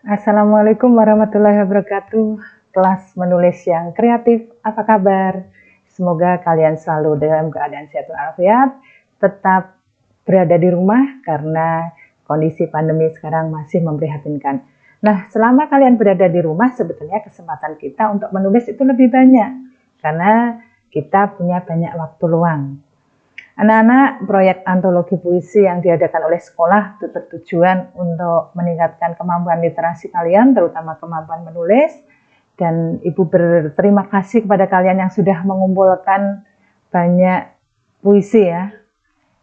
Assalamualaikum warahmatullahi wabarakatuh. Kelas menulis yang kreatif, apa kabar? Semoga kalian selalu dalam keadaan sehat walafiat, tetap berada di rumah karena kondisi pandemi sekarang masih memprihatinkan. Nah, selama kalian berada di rumah, sebetulnya kesempatan kita untuk menulis itu lebih banyak karena kita punya banyak waktu luang. Anak-anak, proyek antologi puisi yang diadakan oleh sekolah itu bertujuan untuk meningkatkan kemampuan literasi kalian, terutama kemampuan menulis. Dan Ibu berterima kasih kepada kalian yang sudah mengumpulkan banyak puisi ya.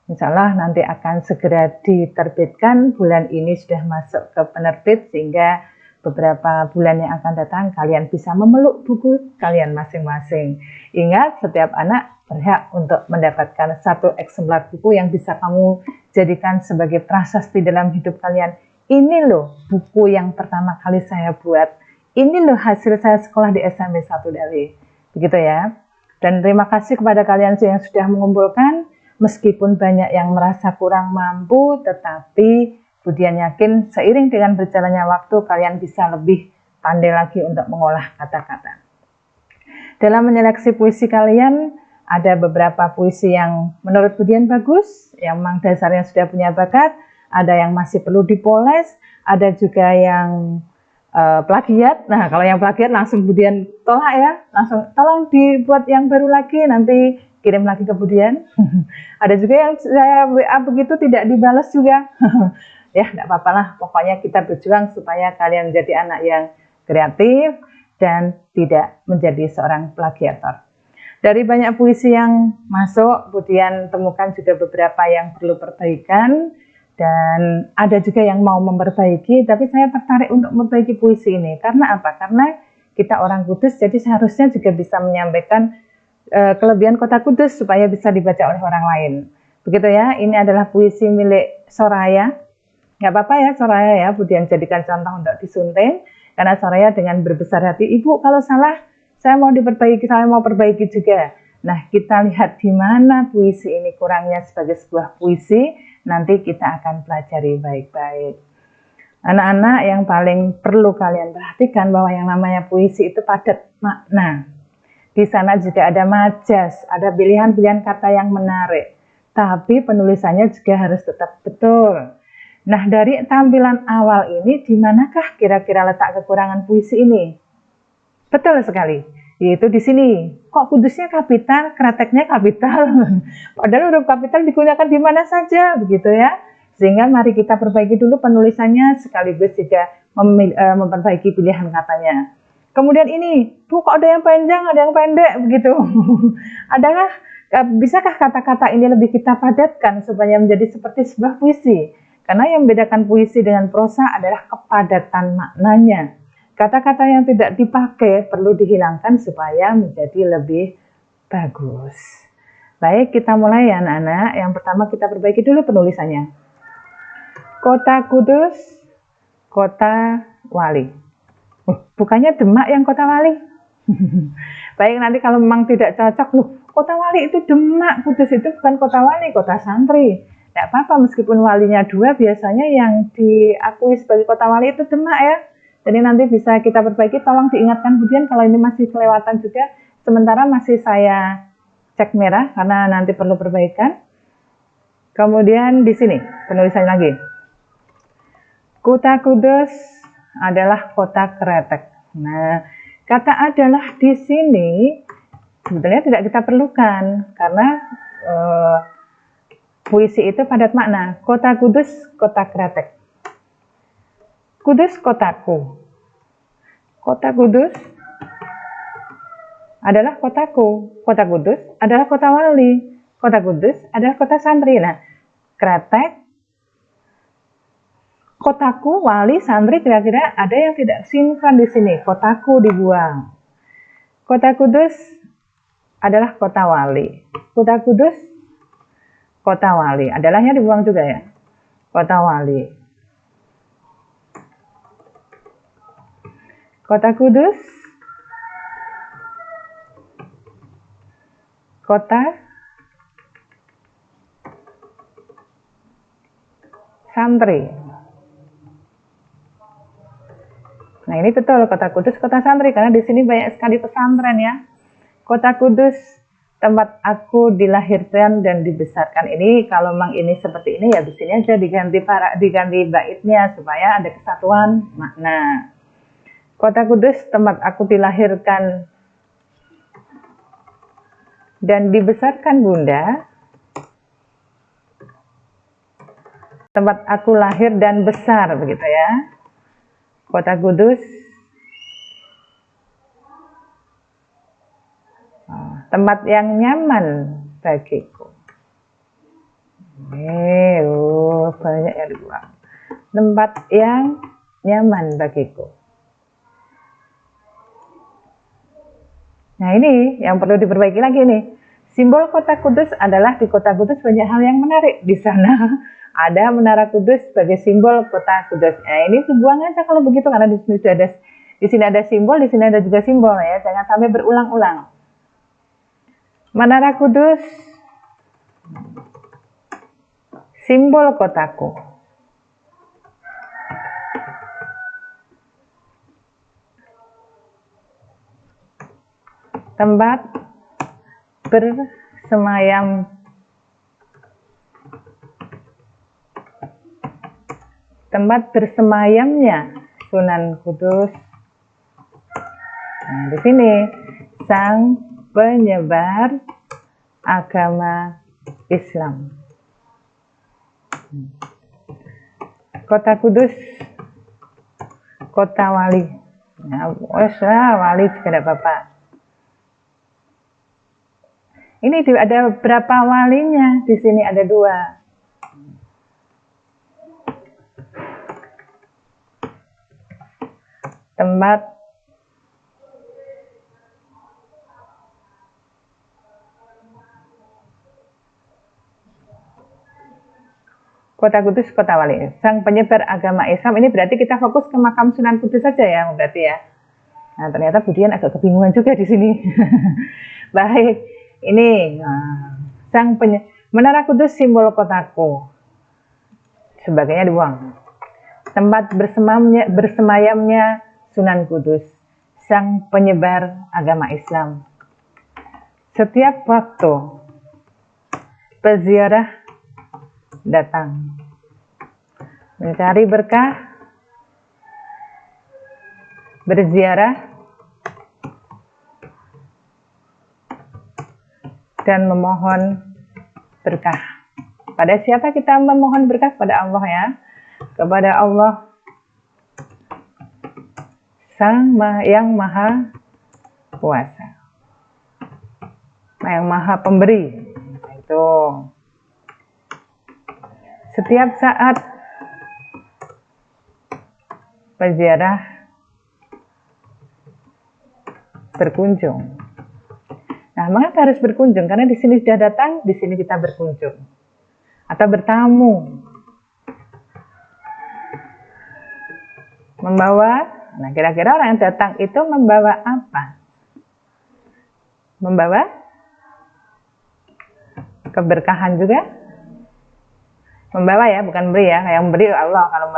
Insya Allah nanti akan segera diterbitkan, bulan ini sudah masuk ke penerbit sehingga beberapa bulan yang akan datang kalian bisa memeluk buku kalian masing-masing. Ingat, setiap anak berhak untuk mendapatkan satu eksemplar buku yang bisa kamu jadikan sebagai prasasti dalam hidup kalian. Ini loh buku yang pertama kali saya buat. Ini loh hasil saya sekolah di SMP 1 Dawi. Begitu ya. Dan terima kasih kepada kalian yang sudah mengumpulkan. Meskipun banyak yang merasa kurang mampu, tetapi Budian yakin seiring dengan berjalannya waktu kalian bisa lebih pandai lagi untuk mengolah kata-kata. Dalam menyeleksi puisi kalian, ada beberapa puisi yang menurut Budian bagus, yang memang dasarnya sudah punya bakat, ada yang masih perlu dipoles, ada juga yang plagiat. Nah, kalau yang plagiat langsung Budian tolak ya, langsung tolong dibuat yang baru lagi, nanti kirim lagi ke Budian. Ada juga yang saya WA begitu tidak dibalas juga. Ya, enggak apa-apa lah, pokoknya kita berjuang supaya kalian menjadi anak yang kreatif dan tidak menjadi seorang plagiator. Dari banyak puisi yang masuk, Budian temukan juga beberapa yang perlu perbaikan, dan ada juga yang mau memperbaiki, tapi saya tertarik untuk memperbaiki puisi ini. Karena apa? Karena kita orang Kudus, jadi seharusnya juga bisa menyampaikan kelebihan kota Kudus supaya bisa dibaca oleh orang lain. Begitu ya, ini adalah puisi milik Soraya. Nggak apa-apa ya Soraya ya, Budian jadikan contoh untuk disunting. Karena Soraya dengan berbesar hati, Ibu kalau salah saya mau diperbaiki, saya mau perbaiki juga. Nah, kita lihat di mana puisi ini kurangnya sebagai sebuah puisi, nanti kita akan pelajari baik-baik. Anak-anak, yang paling perlu kalian perhatikan bahwa yang namanya puisi itu padat makna. Di sana juga ada majas, ada pilihan-pilihan kata yang menarik. Tapi penulisannya juga harus tetap betul. Nah, dari tampilan awal ini, di manakah kira-kira letak kekurangan puisi ini? Betul sekali, yaitu di sini. Kok Kudusnya kapital, kreteknya kapital? Padahal huruf kapital digunakan di mana saja, begitu ya. Sehingga mari kita perbaiki dulu penulisannya, sekaligus juga memperbaiki pilihan katanya. Kemudian ini, kok ada yang panjang, ada yang pendek, begitu. Adakah, bisakah kata-kata ini lebih kita padatkan supaya menjadi seperti sebuah puisi? Karena yang membedakan puisi dengan prosa adalah kepadatan maknanya. Kata-kata yang tidak dipakai perlu dihilangkan supaya menjadi lebih bagus. Baik, kita mulai ya anak-anak. Yang pertama kita perbaiki dulu penulisannya. Kota Kudus, kota wali. Bukannya Demak yang kota wali? Baik, nanti kalau memang tidak cocok, loh, kota wali itu Demak, Kudus itu bukan kota wali, kota santri. Tidak apa-apa, meskipun walinya dua, biasanya yang diakui sebagai kota wali itu Demak ya. Jadi nanti bisa kita perbaiki, tolong diingatkan Budian kalau ini masih kelewatan juga. Sementara masih saya cek merah karena nanti perlu perbaikan. Kemudian di sini penulisan lagi. Kota Kudus adalah kota kretek. Nah, kata adalah di sini sebetulnya tidak kita perlukan karena puisi itu padat makna. Kota Kudus, kota kretek. Kudus kotaku. Kota Kudus adalah kotaku. Kota Kudus adalah kota wali. Kota Kudus adalah kota santri. Nah, kretek, kotaku, wali, santri, kira-kira ada yang tidak sinkron di sini. Kotaku dibuang. Kota Kudus adalah kota wali. Kota Kudus, kota wali. Adalahnya dibuang juga ya. Kota wali. Kota Kudus, kota santri. Nah, ini betul kota Kudus, kota santri, karena di sini banyak sekali pesantren ya. Kota Kudus, tempat aku dilahirkan dan dibesarkan. Ini kalau memang ini seperti ini ya di sini aja diganti baitnya supaya ada kesatuan makna. Kota Kudus, tempat aku dilahirkan dan dibesarkan Bunda. Tempat aku lahir dan besar, begitu ya. Kota Kudus, tempat yang nyaman bagiku. Banyak yang dibuang. Tempat yang nyaman bagiku. Nah, ini yang perlu diperbaiki lagi nih. Simbol kota Kudus adalah di kota Kudus banyak hal yang menarik. Di sana ada Menara Kudus sebagai simbol kota Kudus. Nah, ini dibuang aja kalau begitu, karena di sini ada simbol, di sini ada juga simbol ya. Jangan sampai berulang-ulang. Menara Kudus, simbol kotaku. Tempat bersemayam bersemayamnya Sunan Kudus. Nah, di sini sang penyebar agama Islam. Kota Kudus, kota wali. Nah, wali juga ada Bapak. Ini ada berapa walinya? Di sini ada 2. Tempat Kota Kudus, kota wali. Sang penyebar agama Islam. Ini berarti kita fokus ke makam Sunan Kudus saja ya, berarti ya. Nah, ternyata Budian agak kebingungan juga di sini. Baik, ini Menara Kudus, simbol kotaku. Sebagainya dibuang. Tempat bersemayamnya Sunan Kudus, sang penyebar agama Islam. Setiap waktu peziarah datang mencari berkah, berziarah, dan memohon berkah. Pada siapa kita memohon berkah? Pada Allah ya. Kepada Allah yang maha kuasa, yang maha pemberi. Itu setiap saat peziarah berkunjung. Nah, mengapa harus berkunjung? Karena di sini sudah datang, di sini kita berkunjung atau bertamu. Membawa, nah kira-kira orang yang datang itu membawa apa? Membawa keberkahan juga? Membawa ya, bukan beri ya. Yang beri Allah. Kalau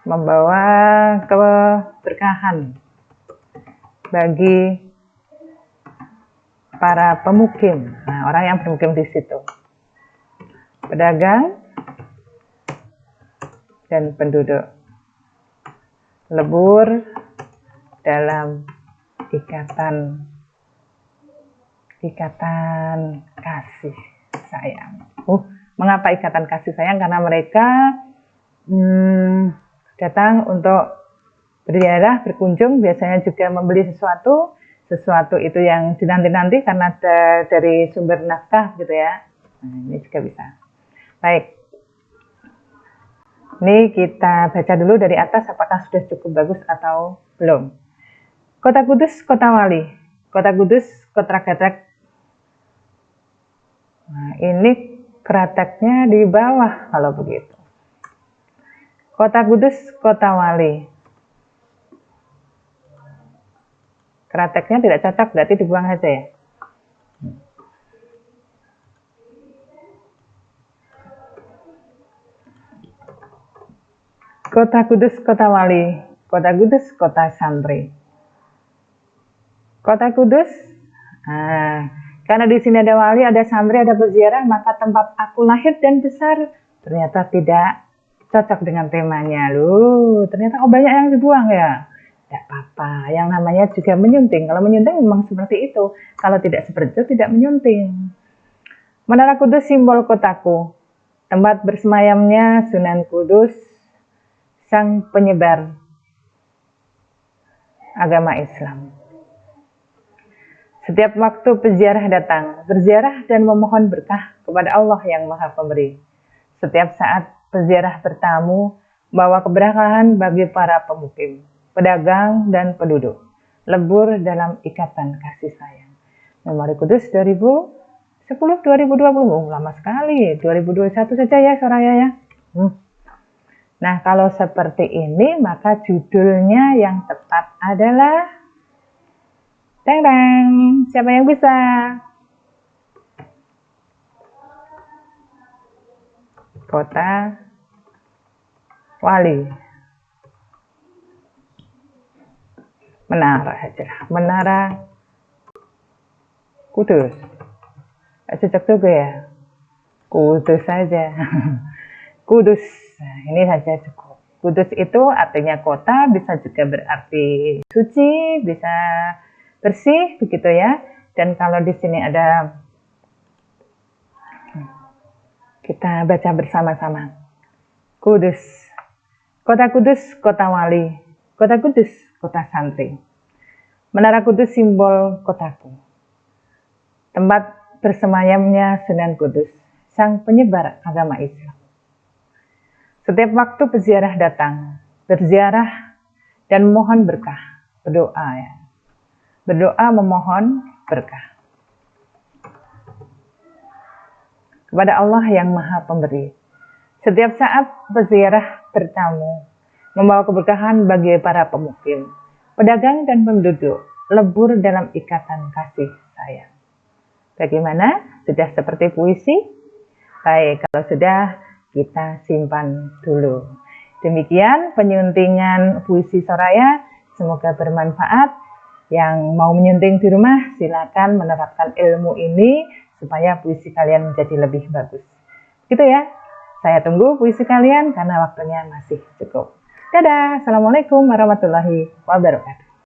membawa keberkahan bagi para pemukim. Nah, orang yang bermukim di situ. Pedagang dan penduduk. Lebur dalam ikatan kasih sayang. Mengapa ikatan kasih sayang? Karena mereka datang untuk berziarah, berkunjung, biasanya juga membeli sesuatu itu yang dinanti-nanti karena dari sumber nafkah gitu ya. Nah, ini juga bisa. Baik. Ini kita baca dulu dari atas apakah sudah cukup bagus atau belum. Kota Kudus, kota wali. Kota Kudus, kota kretek. Nah, ini kreteknya di bawah kalau begitu. Kota Kudus, kota wali. Kreteknya tidak cocok, berarti dibuang saja ya. Kota Kudus, kota wali, kota Kudus, kota santri. Kota Kudus, karena di sini ada wali, ada santri, ada peziarah, maka tempat aku lahir dan besar ternyata tidak cocok dengan temanya. Loh, ternyata banyak yang dibuang ya. Tidak apa-apa, yang namanya juga menyunting. Kalau menyunting memang seperti itu. Kalau tidak seperti itu, tidak menyunting. Menara Kudus simbol kotaku, tempat bersemayamnya Sunan Kudus, sang penyebar agama Islam. Setiap waktu peziarah datang, berziarah dan memohon berkah kepada Allah yang Maha Pemberi. Setiap saat peziarah bertamu, bawa keberkahan bagi para pemukim, pedagang dan penduduk, lebur dalam ikatan kasih sayang. Memori Kudus 2010-2020, lama sekali, 2021 saja ya Soraya ya. Nah, kalau seperti ini, maka judulnya yang tepat adalah teng-teng. Siapa yang bisa? Kota wali. Menara aja. Menara Kudus. Cocok juga ya? Kudus saja. Kudus. Nah, ini saja cukup. Kudus itu artinya kota, bisa juga berarti suci, bisa bersih, begitu ya. Dan kalau di sini ada, kita baca bersama-sama. Kudus. Kota Kudus, kota wali. Kota Kudus, kota santri. Menara Kudus simbol kotaku. Tempat bersemayamnya Sunan Kudus, sang penyebar agama Islam. Setiap waktu peziarah datang, berziarah dan memohon berkah, berdoa ya. Berdoa memohon berkah kepada Allah yang Maha Pemberi. Setiap saat peziarah bertamu, membawa keberkahan bagi para pemukim, pedagang dan penduduk, lebur dalam ikatan kasih sayang. Bagaimana? Sudah seperti puisi? Baik, kalau sudah, kita simpan dulu. Demikian penyuntingan puisi Soraya, semoga bermanfaat. Yang mau menyunting di rumah, silakan menerapkan ilmu ini supaya puisi kalian menjadi lebih bagus. Gitu ya. Saya tunggu puisi kalian karena waktunya masih cukup. Dadah, Assalamualaikum warahmatullahi wabarakatuh.